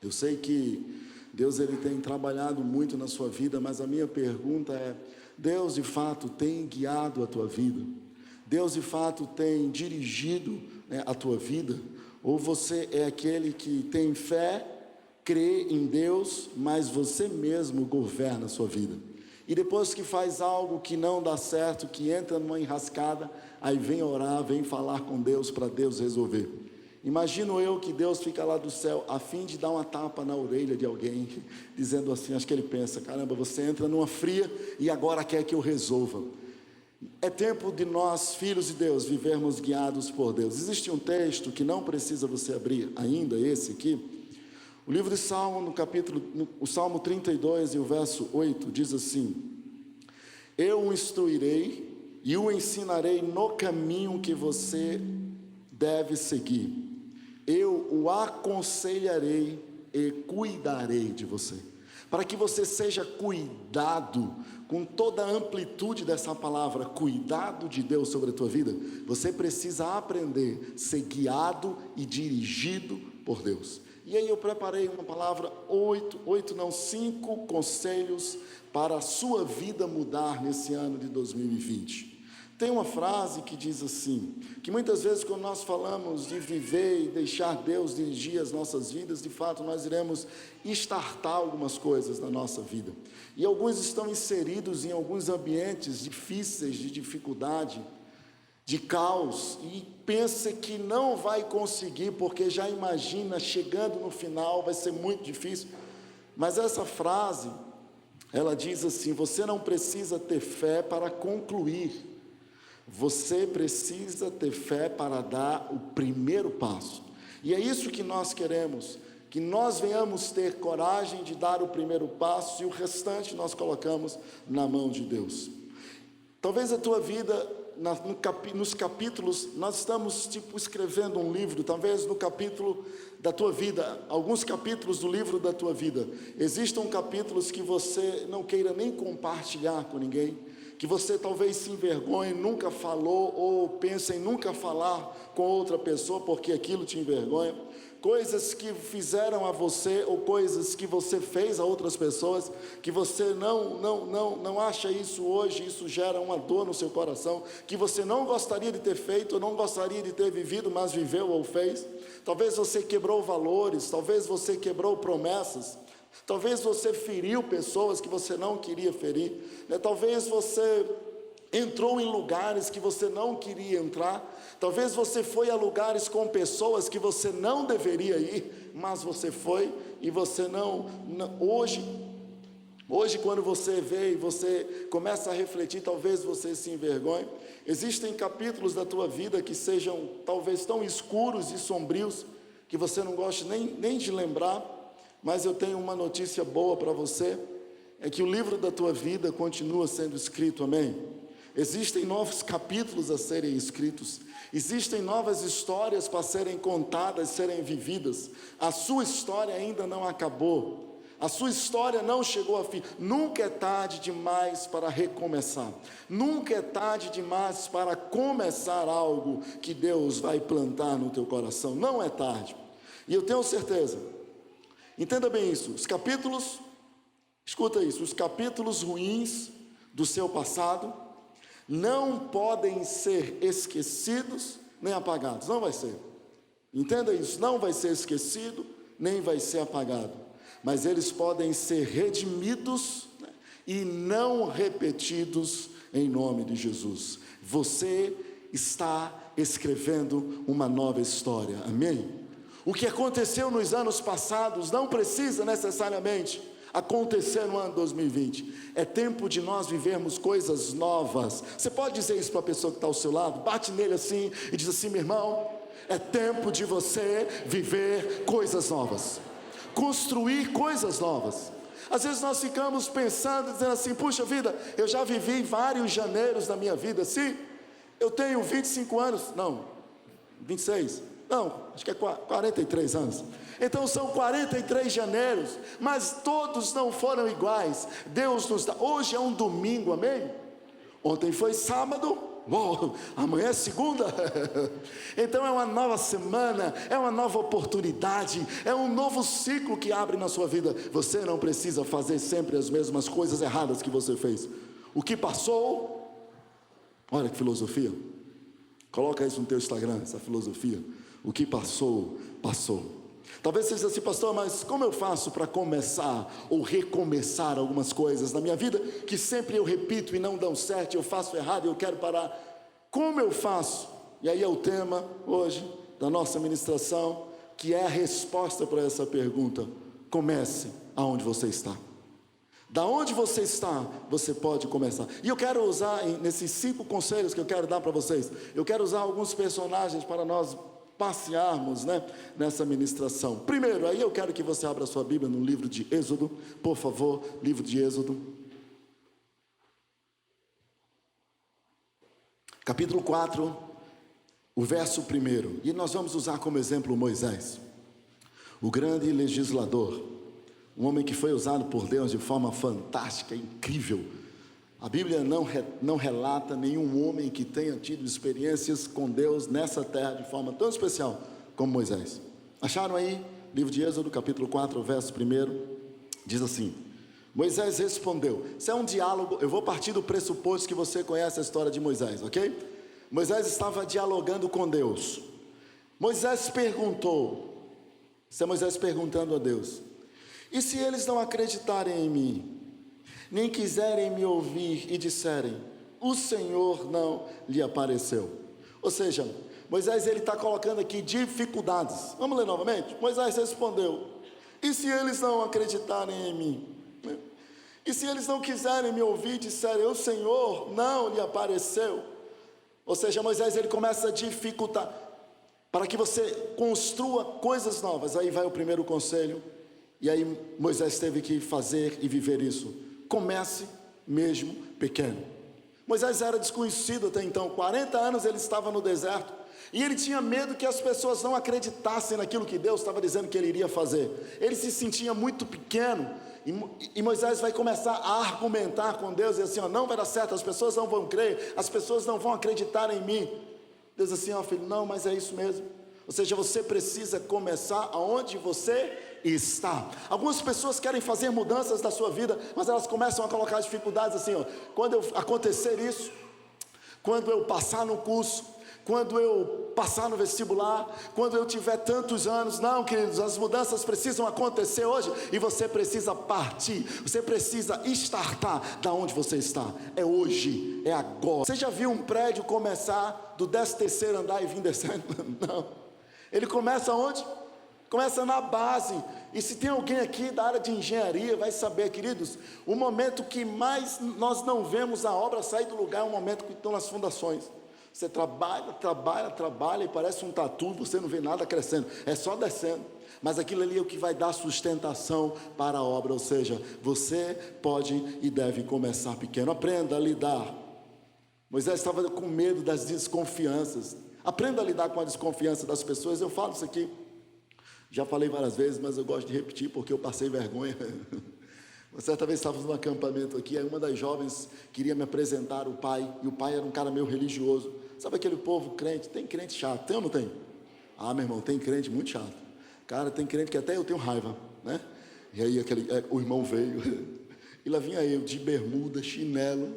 Eu sei que Deus ele tem trabalhado muito na sua vida, mas a minha pergunta é: Deus de fato tem guiado a tua vida? Deus de fato tem dirigido, né, a tua vida? Ou você é aquele que tem fé, crê em Deus, mas você mesmo governa a sua vida? E depois que faz algo que não dá certo, que entra numa enrascada, aí vem orar, vem falar com Deus para Deus resolver. Imagino eu que Deus fica lá do céu a fim de dar uma tapa na orelha de alguém, dizendo assim, acho que ele pensa: caramba, você entra numa fria e agora quer que eu resolva. É tempo de nós, filhos de Deus, vivermos guiados por Deus. Existe um texto que não precisa você abrir ainda, esse aqui. O livro de Salmo, o Salmo 32 e o verso 8 diz assim: eu o instruirei e o ensinarei no caminho que você deve seguir. Eu o aconselharei e cuidarei de você. Para que você seja cuidado, com toda a amplitude dessa palavra, cuidado de Deus sobre a tua vida, você precisa aprender a ser guiado e dirigido por Deus. E aí eu preparei uma palavra, 5 conselhos para a sua vida mudar nesse ano de 2020. Tem uma frase que diz assim, que muitas vezes quando nós falamos de viver e deixar Deus dirigir as nossas vidas, de fato nós iremos startar algumas coisas na nossa vida. E alguns estão inseridos em alguns ambientes difíceis, de dificuldade, de caos, e pensa que não vai conseguir, porque já imagina, chegando no final, vai ser muito difícil. Mas essa frase, ela diz assim: você não precisa ter fé para concluir, você precisa ter fé para dar o primeiro passo. E é isso que nós queremos, que nós venhamos ter coragem de dar o primeiro passo, e o restante nós colocamos na mão de Deus. Talvez a tua vida, nos capítulos, nós estamos escrevendo um livro, talvez no capítulo da tua vida, alguns capítulos do livro da tua vida, existam capítulos que você não queira nem compartilhar com ninguém, que você talvez se envergonhe, nunca falou, ou pensa em nunca falar com outra pessoa, porque aquilo te envergonha, coisas que fizeram a você, ou coisas que você fez a outras pessoas, que você não acha isso hoje, isso gera uma dor no seu coração, que você não gostaria de ter feito, ou não gostaria de ter vivido, mas viveu ou fez. Talvez você quebrou valores, talvez você quebrou promessas, talvez você feriu pessoas que você não queria ferir, né? Talvez você entrou em lugares que você não queria entrar, talvez você foi a lugares com pessoas que você não deveria ir, mas você foi, e você hoje quando você vê e você começa a refletir, talvez você se envergonhe. Existem capítulos da tua vida que sejam talvez tão escuros e sombrios, que você não gosta nem de lembrar, mas eu tenho uma notícia boa para você, é que o livro da tua vida continua sendo escrito, amém? Existem novos capítulos a serem escritos, existem novas histórias para serem contadas, serem vividas. A sua história ainda não acabou, a sua história não chegou ao fim. Nunca é tarde demais para recomeçar, nunca é tarde demais para começar algo que Deus vai plantar no teu coração, não é tarde. E eu tenho certeza, entenda bem isso, escuta isso, os capítulos ruins do seu passado não podem ser esquecidos nem apagados, não vai ser, entenda isso, não vai ser esquecido, nem vai ser apagado, mas eles podem ser redimidos, né, e não repetidos em nome de Jesus. Você está escrevendo uma nova história, amém? O que aconteceu nos anos passados não precisa necessariamente acontecer no ano 2020. É tempo de nós vivermos coisas novas. Você pode dizer isso para a pessoa que está ao seu lado? Bate nele assim e diz assim: meu irmão, é tempo de você viver coisas novas, construir coisas novas. Às vezes nós ficamos pensando, dizendo assim: puxa vida, eu já vivi vários janeiros da minha vida. Sim, eu tenho 25 anos, não, 26, não, acho que é 43 anos. Então são 43 janeiros, mas todos não foram iguais. Deus nos dá, hoje é um domingo, amém? Ontem foi sábado, Uou, amanhã é segunda. Então é uma nova semana, é uma nova oportunidade, é um novo ciclo que abre na sua vida. Você não precisa fazer sempre as mesmas coisas erradas que você fez. O que passou, olha que filosofia. Coloca isso no teu Instagram, essa filosofia. O que passou, passou. Talvez você diga assim, pastor, mas como eu faço para começar ou recomeçar algumas coisas na minha vida que sempre eu repito e não dão certo, eu faço errado e eu quero parar? Como eu faço? E aí é o tema hoje da nossa ministração, que é a resposta para essa pergunta. Comece aonde você está. Da onde você está, você pode começar. E eu quero usar, nesses 5 conselhos que eu quero dar para vocês, eu quero usar alguns personagens para nós passearmos, nessa ministração. Primeiro, aí eu quero que você abra a sua Bíblia no livro de Êxodo, por favor, livro de Êxodo. Capítulo 4, o verso 1. E nós vamos usar como exemplo Moisés, o grande legislador, um homem que foi usado por Deus de forma fantástica, incrível. A Bíblia não relata nenhum homem que tenha tido experiências com Deus nessa terra de forma tão especial como Moisés. Acharam aí? Livro de Êxodo, capítulo 4, verso 1, diz assim: Moisés respondeu. Isso é um diálogo, eu vou partir do pressuposto que você conhece a história de Moisés, ok? Moisés estava dialogando com Deus. Moisés perguntou, isso é Moisés perguntando a Deus: e se eles não acreditarem em mim, nem quiserem me ouvir e disserem, o Senhor não lhe apareceu? Ou seja, Moisés ele está colocando aqui dificuldades. Vamos ler novamente? Moisés respondeu: e se eles não acreditarem em mim? E se eles não quiserem me ouvir e disserem, o Senhor não lhe apareceu? Ou seja, Moisés ele começa a dificultar, para que você construa coisas novas. Aí vai o primeiro conselho, e aí Moisés teve que fazer e viver isso. Comece mesmo pequeno. Moisés era desconhecido até então, 40 anos ele estava no deserto, e ele tinha medo que as pessoas não acreditassem naquilo que Deus estava dizendo que ele iria fazer. Ele se sentia muito pequeno, e Moisés vai começar a argumentar com Deus, e assim, não vai dar certo, as pessoas não vão crer, as pessoas não vão acreditar em mim. Deus assim, filho, não, mas é isso mesmo. Ou seja, você precisa começar aonde você está. Algumas pessoas querem fazer mudanças na sua vida, mas elas começam a colocar dificuldades assim, quando acontecer isso, quando eu passar no curso, quando eu passar no vestibular, quando eu tiver tantos anos. Não, queridos, as mudanças precisam acontecer hoje, e você precisa partir, você precisa startar da onde você está. É hoje, é agora. Você já viu um prédio começar do 13º andar e vir descendo? Não, ele começa onde? Começa na base. E se tem alguém aqui da área de engenharia, vai saber, queridos, o momento que mais nós não vemos a obra sair do lugar é o momento que estão nas fundações. Você trabalha e parece um tatu, você não vê nada crescendo, é só descendo. Mas aquilo ali é o que vai dar sustentação para a obra. Ou seja, você pode e deve começar pequeno. Aprenda a lidar. Moisés estava com medo das desconfianças. Aprenda a lidar com a desconfiança das pessoas. Eu falo isso aqui, já falei várias vezes, mas eu gosto de repetir porque eu passei vergonha. Uma certa vez estávamos num acampamento aqui, aí uma das jovens queria me apresentar o pai, e o pai era um cara meio religioso. Sabe aquele povo crente? Tem crente chato, tem ou não tem? Meu irmão, tem crente muito chato. Cara, tem crente que até eu tenho raiva, né? E aí o irmão veio, e lá vinha eu, de bermuda, chinelo.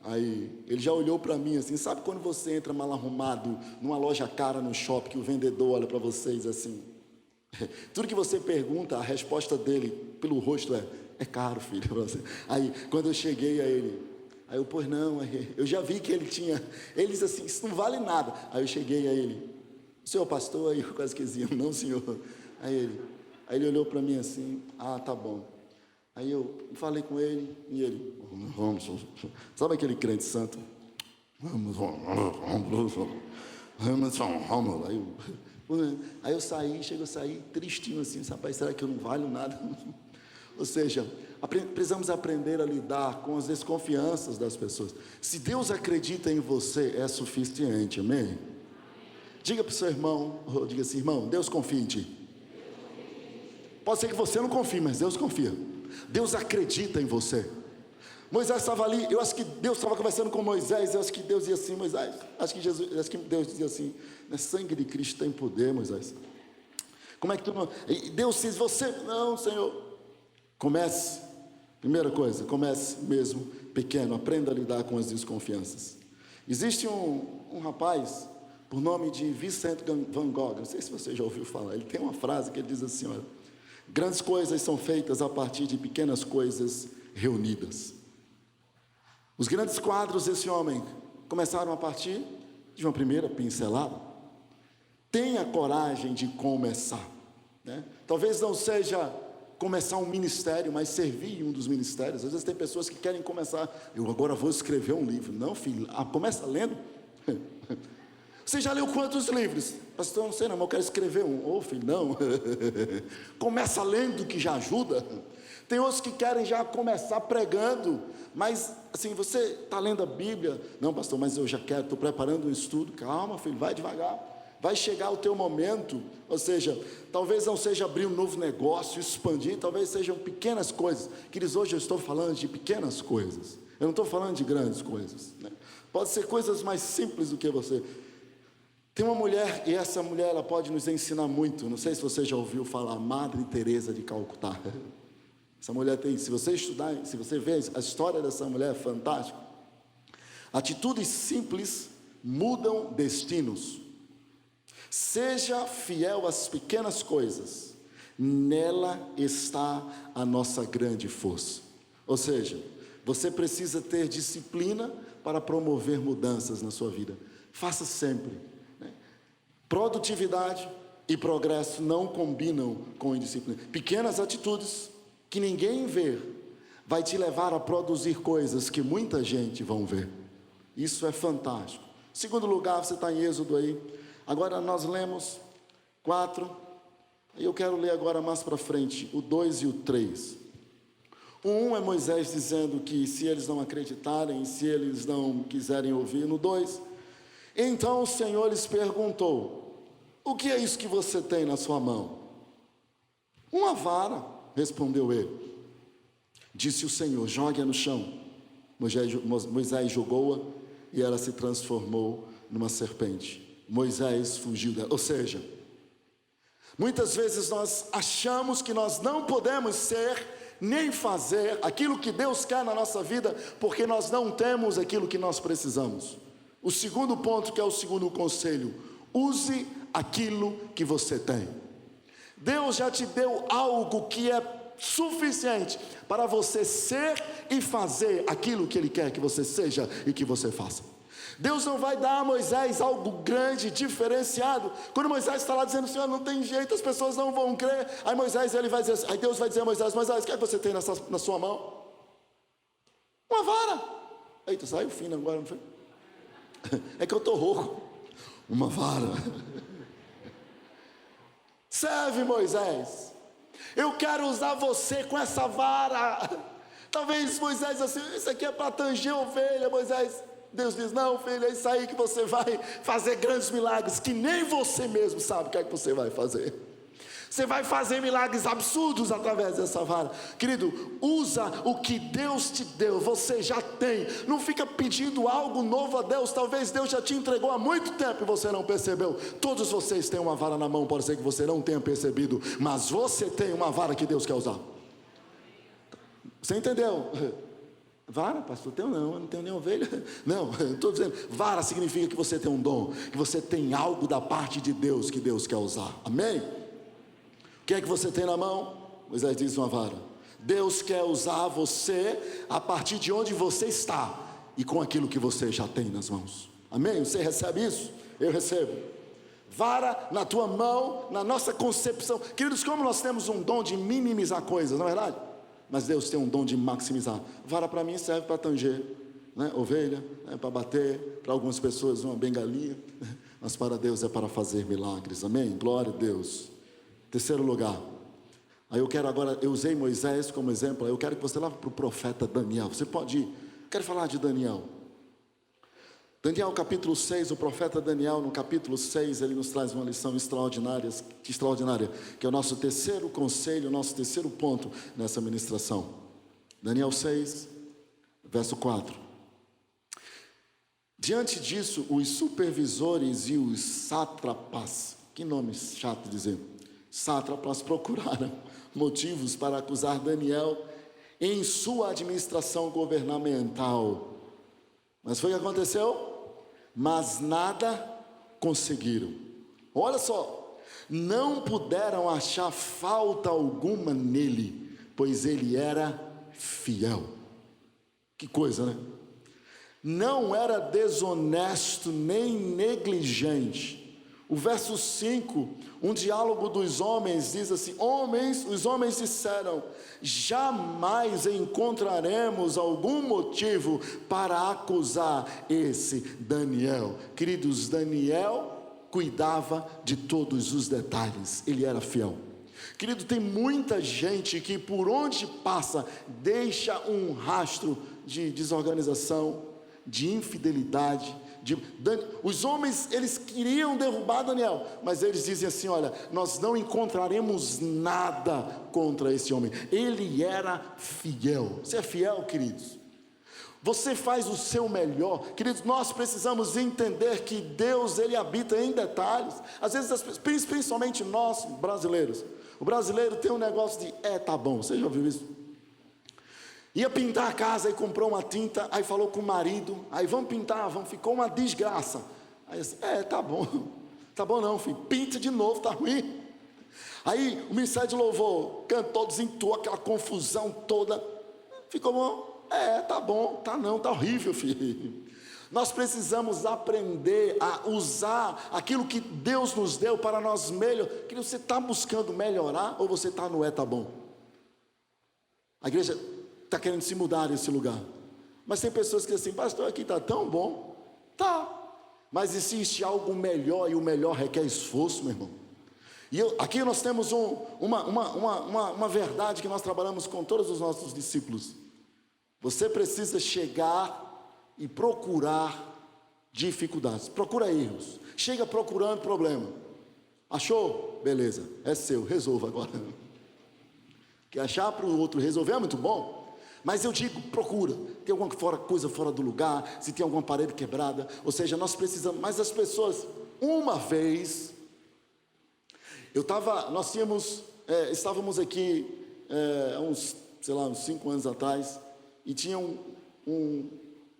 Aí ele já olhou para mim assim, sabe quando você entra mal arrumado numa loja cara no shopping, que o vendedor olha para vocês assim? Tudo que você pergunta, a resposta dele pelo rosto é caro, filho. Aí quando eu cheguei a ele, aí eu, pois não, eu já vi que ele tinha, ele disse assim, isso não vale nada. Aí eu cheguei a ele, senhor pastor? Aí eu quase que dizia, não senhor. Aí ele olhou para mim assim, tá bom. Aí eu falei com ele, e ele, vamos, sabe aquele crente santo? Vamos. Aí eu saí tristinho assim, rapaz, será que eu não valho nada? Ou seja, precisamos aprender a lidar com as desconfianças das pessoas. Se Deus acredita em você, é suficiente, amém? Diga para o seu irmão, diga assim, irmão, Deus confia em ti. Pode ser que você não confie, mas Deus confia. Deus acredita em você. Moisés estava ali, eu acho que Deus estava conversando com Moisés, eu acho que Deus dizia assim, Moisés, acho que Deus dizia assim, né, sangue de Cristo tem poder, Moisés. Como é que tu não... E Deus diz, você, não, Senhor. Comece, primeira coisa, comece mesmo pequeno, aprenda a lidar com as desconfianças. Existe um rapaz, por nome de Vincent Van Gogh, não sei se você já ouviu falar, ele tem uma frase que ele diz assim, olha, grandes coisas são feitas a partir de pequenas coisas reunidas. Os grandes quadros desse homem começaram a partir de uma primeira pincelada. Tenha coragem de começar, né? Talvez não seja começar um ministério, mas servir em um dos ministérios. Às vezes tem pessoas que querem começar, eu agora vou escrever um livro. Não, filho, começa lendo. Você já leu quantos livros? Pastor, não sei não, mas eu quero escrever um. Ô, filho, não. Começa lendo, que já ajuda. Tem outros que querem já começar pregando, mas assim, você está lendo a Bíblia? Não, pastor, mas eu já quero, estou preparando um estudo. Calma, filho, vai devagar. Vai chegar o teu momento, ou seja, talvez não seja abrir um novo negócio, expandir, talvez sejam pequenas coisas. Queridos, hoje eu estou falando de pequenas coisas, eu não estou falando de grandes coisas, né? Pode ser coisas mais simples do que você. Tem uma mulher, e essa mulher ela pode nos ensinar muito, não sei se você já ouviu falar, Madre Teresa de Calcutá. Essa mulher tem, se você estudar, se você ver a história dessa mulher, é fantástico. Atitudes simples mudam destinos. Seja fiel às pequenas coisas, nela está a nossa grande força. Ou seja, você precisa ter disciplina para promover mudanças na sua vida. Faça sempre, né? Produtividade e progresso não combinam com indisciplina. Pequenas atitudes que ninguém vê, vai te levar a produzir coisas que muita gente vão ver. Isso é fantástico. Segundo lugar, você está em Êxodo aí. Agora nós lemos 4, e eu quero ler agora mais para frente, o 2 e o 3. O 1 é Moisés dizendo que se eles não acreditarem, se eles não quiserem ouvir. No 2, então o Senhor lhes perguntou, o que é isso que você tem na sua mão? Uma vara, respondeu ele. Disse o Senhor, jogue-a no chão. Moisés jogou-a e ela se transformou numa serpente. Moisés fugiu dela. Ou seja, muitas vezes nós achamos que nós não podemos ser nem fazer aquilo que Deus quer na nossa vida, porque nós não temos aquilo que nós precisamos. O segundo ponto, que é o segundo conselho, use aquilo que você tem. Deus já te deu algo que é suficiente para você ser e fazer aquilo que Ele quer que você seja e que você faça. Deus não vai dar a Moisés algo grande, diferenciado. Quando Moisés está lá dizendo, Senhor, não tem jeito, as pessoas não vão crer. Aí Moisés, ele vai dizer, aí Deus vai dizer a Moisés, Moisés, o que é que você tem na sua mão? Uma vara. Eita, saiu fino agora, não foi? É que eu estou rouco. Uma vara. Serve, Moisés. Eu quero usar você com essa vara. Talvez Moisés assim, isso aqui é para tanger ovelha, Moisés. Deus diz, não, filho, é isso aí que você vai fazer grandes milagres, que nem você mesmo sabe o que é que você vai fazer. Você vai fazer milagres absurdos através dessa vara. Querido, usa o que Deus te deu, você já tem. Não fica pedindo algo novo a Deus. Talvez Deus já te entregou há muito tempo e você não percebeu. Todos vocês têm uma vara na mão, pode ser que você não tenha percebido, mas você tem uma vara que Deus quer usar. Você entendeu? Vara, pastor, eu não tenho nem ovelha. Não, estou dizendo, vara significa que você tem um dom, que você tem algo da parte de Deus que Deus quer usar. Amém? O que é que você tem na mão? Moisés diz, uma vara. Deus quer usar você a partir de onde você está e com aquilo que você já tem nas mãos. Amém? Você recebe isso? Eu recebo. Vara na tua mão, na nossa concepção. Queridos, como nós temos um dom de minimizar coisas, não é verdade? Mas Deus tem um dom de maximizar. Vara para mim serve para tanger, né? Ovelha, né? Para bater, para algumas pessoas uma bengalinha, mas para Deus é para fazer milagres. Amém? Glória a Deus. Terceiro lugar, aí eu quero agora, eu usei Moisés como exemplo, aí eu quero que você vá para o profeta Daniel. Você pode ir, eu quero falar de Daniel. Daniel capítulo 6, o profeta Daniel no capítulo 6, ele nos traz uma lição extraordinária, que é o nosso terceiro conselho, o nosso terceiro ponto nessa ministração. Daniel 6, Verso 4. Diante disso, os supervisores e os sátrapas, que nome chato dizer, sátrapas, procuraram motivos para acusar Daniel em sua administração governamental. Mas foi o que aconteceu? Mas nada conseguiram. Olha só, não puderam achar falta alguma nele, pois ele era fiel. Que coisa, né? Não era desonesto nem negligente. O verso 5, um diálogo dos homens diz assim: os homens disseram, jamais encontraremos algum motivo para acusar esse Daniel. Queridos, Daniel cuidava de todos os detalhes, ele era fiel. Querido, tem muita gente que por onde passa deixa um rastro de desorganização, de infidelidade. Os homens, eles queriam derrubar Daniel, mas eles dizem assim: olha, nós não encontraremos nada contra esse homem, ele era fiel. Você é fiel, queridos? Você faz o seu melhor. Queridos, nós precisamos entender que Deus, ele habita em detalhes. Às vezes, principalmente nós brasileiros, o brasileiro tem um negócio de tá bom. Você já ouviu isso? Ia pintar a casa, aí comprou uma tinta, aí falou com o marido, aí vamos pintar, ficou uma desgraça. Aí assim, tá bom não, filho, pinta de novo, tá ruim. Aí o ministério de louvor cantou, desentoou aquela confusão toda, ficou bom, tá bom, tá não, tá horrível, filho. Nós precisamos aprender a usar aquilo que Deus nos deu para nós melhorar. Que você está buscando melhorar ou você está no tá bom? A igreja está querendo se mudar nesse lugar, mas tem pessoas que dizem assim: pastor, aqui está tão bom. Tá, mas existe algo melhor, e o melhor requer esforço, meu irmão. E aqui nós temos uma verdade que nós trabalhamos com todos os nossos discípulos. Você precisa chegar e procurar dificuldades, procura erros, chega procurando problema. Achou? Beleza, é seu, resolva agora. Que achar para o outro resolver é muito bom, mas eu digo, procura. Tem alguma coisa fora do lugar, se tem alguma parede quebrada, ou seja, nós precisamos. Mas as pessoas, uma vez, estávamos aqui, uns 5 anos atrás, e tinham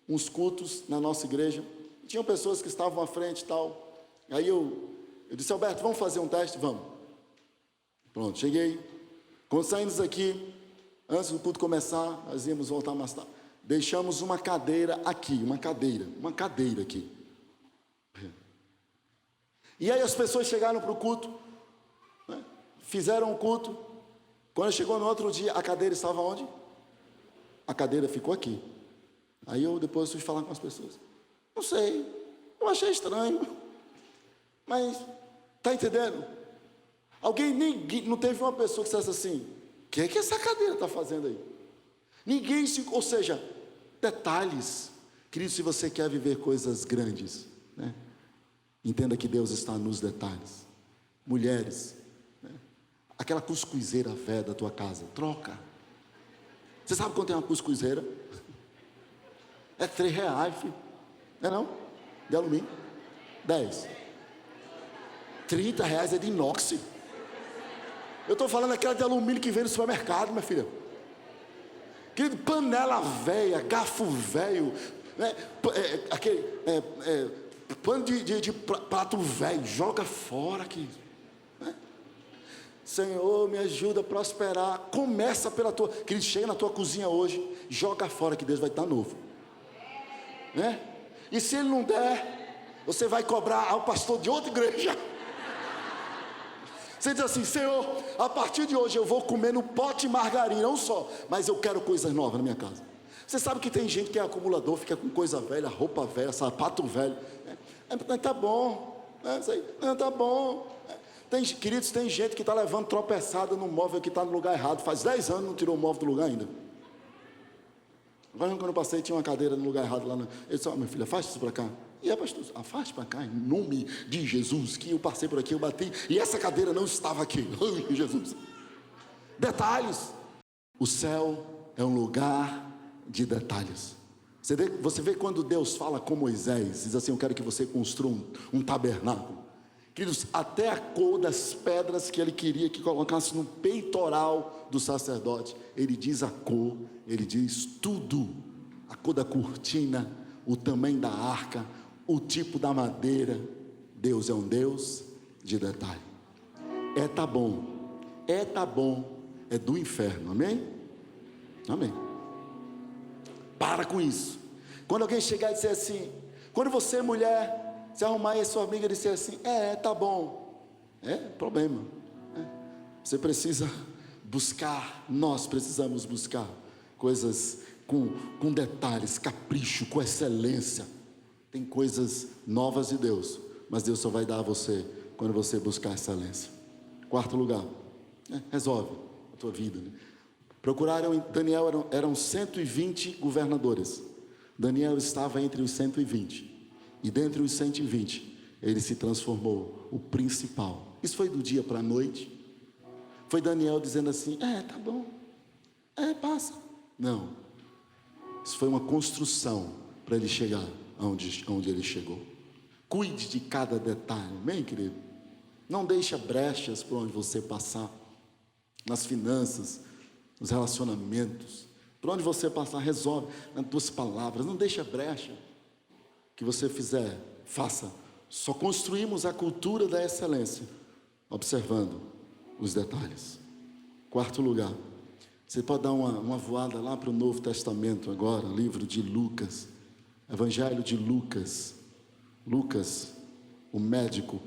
uns cultos na nossa igreja, e tinham pessoas que estavam à frente e tal. Aí eu disse: Alberto, vamos fazer um teste? Vamos. Pronto, cheguei. Quando saímos aqui, antes do culto começar, nós íamos voltar mais tarde, deixamos uma cadeira aqui, uma cadeira aqui. E aí as pessoas chegaram para o culto, né? Fizeram o culto. Quando chegou no outro dia, a cadeira estava onde? A cadeira ficou aqui. Aí eu depois fui falar com as pessoas. Não sei, eu achei estranho, mas está entendendo? Não teve uma pessoa que dissesse assim: o que é que essa cadeira está fazendo aí? Ou seja, detalhes. Querido, se você quer viver coisas grandes, né? Entenda que Deus está nos detalhes. Mulheres, né? Aquela cuscuzeira velha da tua casa, troca. Você sabe quanto é uma cuscuzeira? É R$3, filho. Não é não? De alumínio. 10. R$30 é de inox. Eu estou falando aquela de alumínio que vem no supermercado, minha filha. Querido, panela velha, garfo velho, né? Pano de prato velho, joga fora aqui. Né? Senhor, me ajuda a prosperar. Começa pela tua. Querido, chega na tua cozinha hoje, joga fora que Deus vai dar novo. Né? E se ele não der, você vai cobrar ao pastor de outra igreja. Você diz assim: Senhor, a partir de hoje eu vou comer no pote de margarina, não só, mas eu quero coisas novas na minha casa. Você sabe que tem gente que é acumulador, fica com coisa velha, roupa velha, sapato velho. Tá bom, não, tá bom. Queridos, tem gente que está levando tropeçada no móvel que está no lugar errado. Faz 10 anos não tirou o móvel do lugar ainda. Agora, quando eu passei, tinha uma cadeira no lugar errado lá. Ele disse: minha filha, afasta isso para cá. E pastor, afaste para cá, em nome de Jesus, que eu passei por aqui, eu bati, e essa cadeira não estava aqui. Ai, Jesus. Detalhes. O céu é um lugar de detalhes. Você vê quando Deus fala com Moisés, diz assim: eu quero que você construa um tabernáculo. Queridos, até a cor das pedras que ele queria que colocasse no peitoral do sacerdote, ele diz a cor, ele diz tudo, a cor da cortina, o tamanho da arca, o tipo da madeira. Deus é um Deus de detalhe. Tá bom, é do inferno, amém? Amém. Para com isso. Quando alguém chegar e dizer assim, quando você, mulher, se arrumar e a sua amiga disser assim, tá bom, problema. Você precisa buscar, nós precisamos buscar coisas com detalhes, capricho, com excelência. Tem coisas novas de Deus, mas Deus só vai dar a você quando você buscar excelência. Quarto lugar, resolve a tua vida, né? Procuraram Daniel, eram 120 governadores. Daniel estava entre os 120. E dentre os 120, ele se transformou o principal. Isso foi do dia para a noite. Foi Daniel dizendo assim: tá bom, passa. Não, isso foi uma construção para ele chegar onde ele chegou. Cuide de cada detalhe, amém, querido? Não deixe brechas por onde você passar. Nas finanças, nos relacionamentos, por onde você passar, resolve nas tuas palavras, não deixa brecha. O que você fizer, faça. Só construímos a cultura da excelência observando os detalhes. Quarto lugar, você pode dar uma voada lá para o Novo Testamento agora, livro de Lucas, Evangelho de Lucas. Lucas, o médico.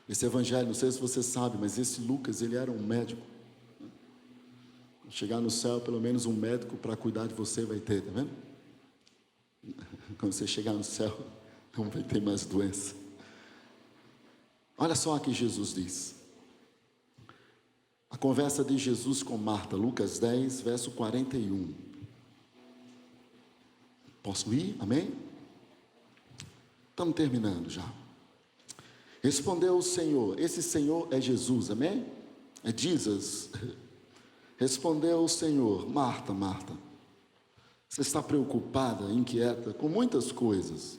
Esse evangelho, não sei se você sabe, mas esse Lucas, ele era um médico. Chegar no céu, pelo menos um médico para cuidar de você vai ter, tá vendo? Quando você chegar no céu, não vai ter mais doença. Olha só o que Jesus diz. A conversa de Jesus com Marta, Lucas 10, verso 41. Posso ir? Amém? Estamos terminando já. Respondeu o Senhor, esse Senhor é Jesus, amém? É Jesus. Respondeu o Senhor: Marta, Marta, você está preocupada, inquieta com muitas coisas.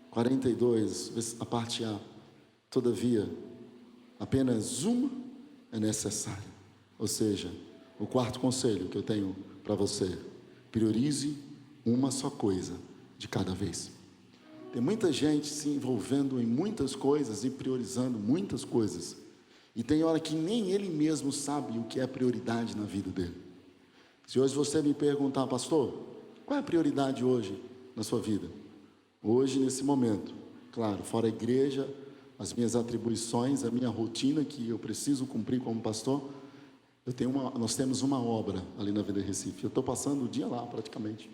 42, a parte A. Todavia, apenas uma é necessária. Ou seja, o quarto conselho que eu tenho para você: priorize uma só coisa de cada vez. Tem muita gente se envolvendo em muitas coisas e priorizando muitas coisas. E tem hora que nem ele mesmo sabe o que é prioridade na vida dele. Se hoje você me perguntar: pastor, qual é a prioridade hoje na sua vida? Hoje, nesse momento, claro, fora a igreja, as minhas atribuições, a minha rotina que eu preciso cumprir como pastor, nós temos uma obra ali na Vida Recife. Eu estou passando o dia lá praticamente,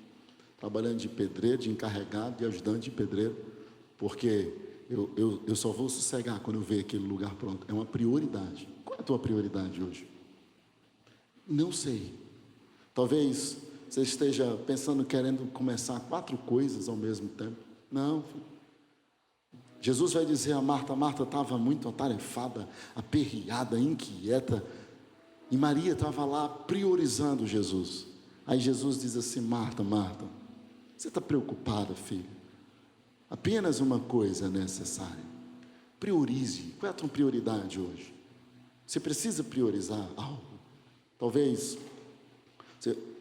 trabalhando de pedreiro, de encarregado, de ajudante de pedreiro, porque eu só vou sossegar quando eu ver aquele lugar pronto. É uma prioridade. Qual é a tua prioridade hoje? Não sei. Talvez você esteja pensando, querendo começar 4 coisas ao mesmo tempo. Não, filho. Jesus vai dizer a Marta: Marta estava muito atarefada, aperreada, inquieta, e Maria estava lá priorizando Jesus. Aí Jesus diz assim: Marta, Marta, você está preocupada, filha? Apenas uma coisa é necessária. Priorize. Qual é a tua prioridade hoje? Você precisa priorizar algo. Talvez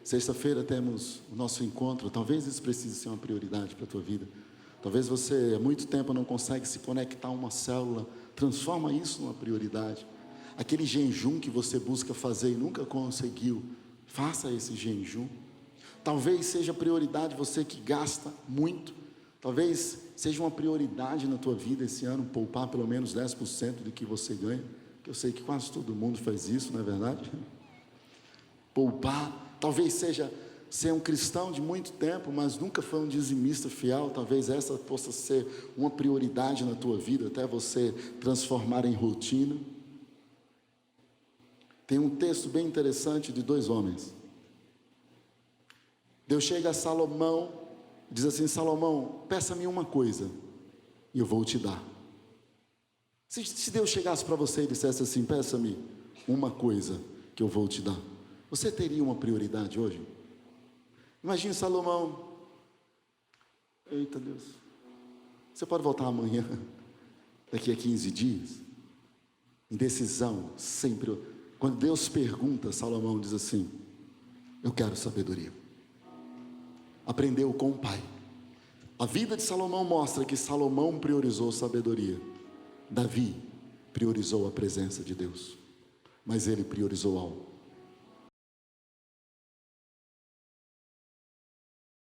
sexta-feira temos o nosso encontro. Talvez isso precise ser uma prioridade para a tua vida. Talvez você há muito tempo não consegue se conectar a uma célula. Transforma isso numa prioridade. Aquele jejum que você busca fazer e nunca conseguiu, faça esse jejum. Talvez seja prioridade você que gasta muito. Talvez seja uma prioridade na tua vida esse ano poupar pelo menos 10% do que você ganha. Que eu sei que quase todo mundo faz isso, não é verdade? Poupar. Talvez seja ser um cristão de muito tempo, mas nunca foi um dizimista fiel. Talvez essa possa ser uma prioridade na tua vida, até você transformar em rotina. Tem um texto bem interessante de 2 homens. Deus chega a Salomão, diz assim: Salomão, peça-me uma coisa e eu vou te dar. Se Deus chegasse para você e dissesse assim: peça-me uma coisa que eu vou te dar, você teria uma prioridade hoje? Imagine Salomão. Eita Deus, você pode voltar amanhã, daqui a 15 dias? Indecisão, sempre. Quando Deus pergunta, Salomão diz assim: eu quero sabedoria. Aprendeu com o pai. A vida de Salomão mostra que Salomão priorizou sabedoria. Davi priorizou a presença de Deus, mas ele priorizou algo.